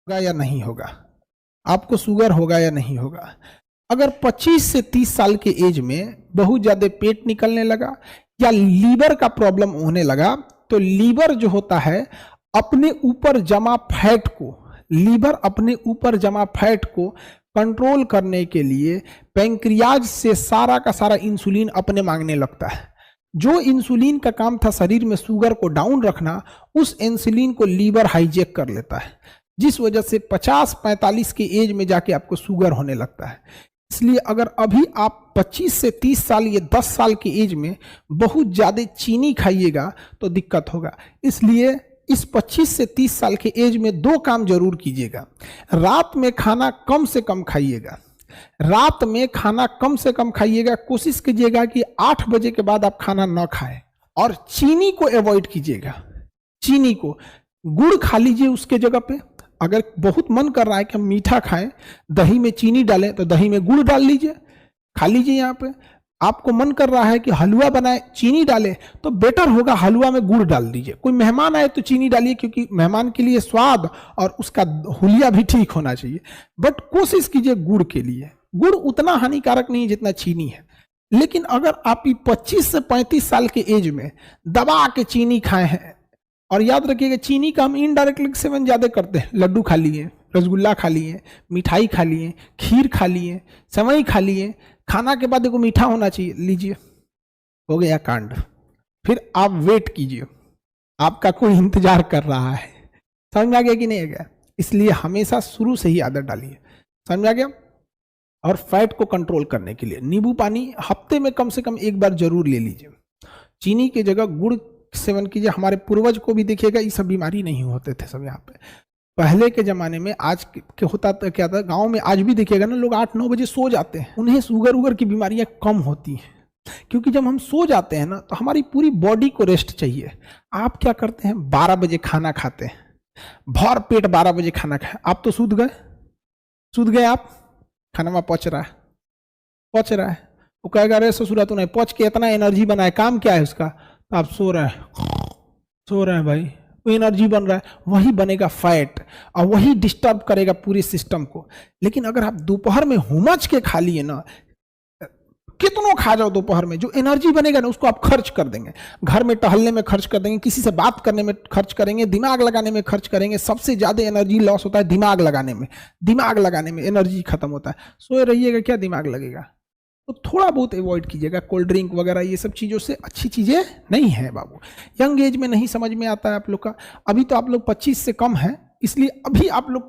होगा या नहीं होगा, आपको शुगर होगा या नहीं होगा। अगर 25 से 30 साल के एज में बहुत ज्यादा पेट निकलने लगा या लीवर का प्रॉब्लम होने लगा, तो लीवर जो होता है अपने ऊपर जमा फैट को, लीवर अपने ऊपर जमा फैट को कंट्रोल करने के लिए पैंक्रियाज से सारा का सारा इंसुलिन अपने मांगने लगता है। जो इंसुलिन का काम था शरीर में शुगर को डाउन रखना, उस इंसुलिन को लीवर हाईजैक कर लेता है, जिस वजह से 50-45 के एज में जाके आपको शुगर होने लगता है। इसलिए अगर अभी आप 25 से 30 साल या 10 साल के एज में बहुत ज़्यादा चीनी खाइएगा तो दिक्कत होगा। इसलिए इस 25 से 30 साल के एज में 2 काम जरूर कीजिएगा। रात में खाना कम से कम खाइएगा, रात में खाना कम से कम खाइएगा। कोशिश कीजिएगा कि 8 बजे के बाद आप खाना न खाएं, और चीनी को अवॉइड कीजिएगा। चीनी को, गुड़ खा लीजिए उसके जगह पे। अगर बहुत मन कर रहा है कि हम मीठा खाएं, दही में चीनी डालें तो दही में गुड़ डाल लीजिए, खा लीजिए। यहाँ पे आपको मन कर रहा है कि हलवा बनाए, चीनी डालें, तो बेटर होगा हलवा में गुड़ डाल दीजिए। कोई मेहमान आए तो चीनी डालिए, क्योंकि मेहमान के लिए स्वाद और उसका हुलिया भी ठीक होना चाहिए। बट कोशिश कीजिए गुड़ के लिए। गुड़ उतना हानिकारक नहीं है जितना चीनी है। लेकिन अगर आप 25 से 35 साल के एज में दबा के चीनी खाए हैं, और याद रखिएगा चीनी का हम इनडायरेक्टली सेवन ज्यादा करते हैं। लड्डू खा लिए, रसगुल्ला खा लिए, मिठाई खा लिए, खीर खा लिए, सेवई खा लिए, खाना के बाद देखो मीठा होना चाहिए, लीजिए, हो गया कांड। फिर आप वेट कीजिए, आपका कोई इंतजार कर रहा है। समझ में आ गया कि नहीं आ गया? इसलिए हमेशा शुरू से ही आदत डालिए। समझ में आ गया? और फैट को कंट्रोल करने के लिए नींबू पानी हफ्ते में कम से कम 1 बार जरूर ले लीजिए। चीनी की जगह गुड़ सेवन कीजिए। हमारे पूर्वज को भी देखिएगा, ये सब बीमारी नहीं होते थे सब। यहाँ पे पहले के जमाने में, आज के होता था क्या था, गांव में आज भी देखिएगा ना, लोग 8-9 बजे सो जाते हैं। उन्हें शुगर उगर की बीमारियां कम होती हैं, क्योंकि जब हम सो जाते हैं ना तो हमारी पूरी बॉडी को रेस्ट चाहिए। आप क्या करते हैं, 12 बजे खाना खाते हैं, भर पेट 12 बजे खाना खाए, आप तो सूद गए आप, खाना में पच रहा है। वो कहेगा अरे ससुरा तो नहीं पच के इतना एनर्जी बनाए, काम क्या है उसका? तो आप सो रहे हैं भाई, वो एनर्जी बन रहा है, वही बनेगा फैट, और वही डिस्टर्ब करेगा पूरे सिस्टम को। लेकिन अगर आप दोपहर में हुमच के खा लिए ना, कितनों खा जाओ दोपहर में, जो एनर्जी बनेगा ना उसको आप खर्च कर देंगे। घर में टहलने में खर्च कर देंगे, किसी से बात करने में खर्च करेंगे, दिमाग लगाने में खर्च करेंगे। सबसे ज्यादा एनर्जी लॉस होता है दिमाग लगाने में एनर्जी खत्म होता है। सोए रहिएगा, क्या दिमाग लगेगा? तो थोड़ा बहुत अवॉइड कीजिएगा कोल्ड ड्रिंक वगैरह, ये सब चीज़ों से अच्छी चीज़ें नहीं है बाबू। यंग एज में नहीं समझ में आता है आप लोग का। अभी तो आप लोग 25 से कम हैं, इसलिए अभी आप लोग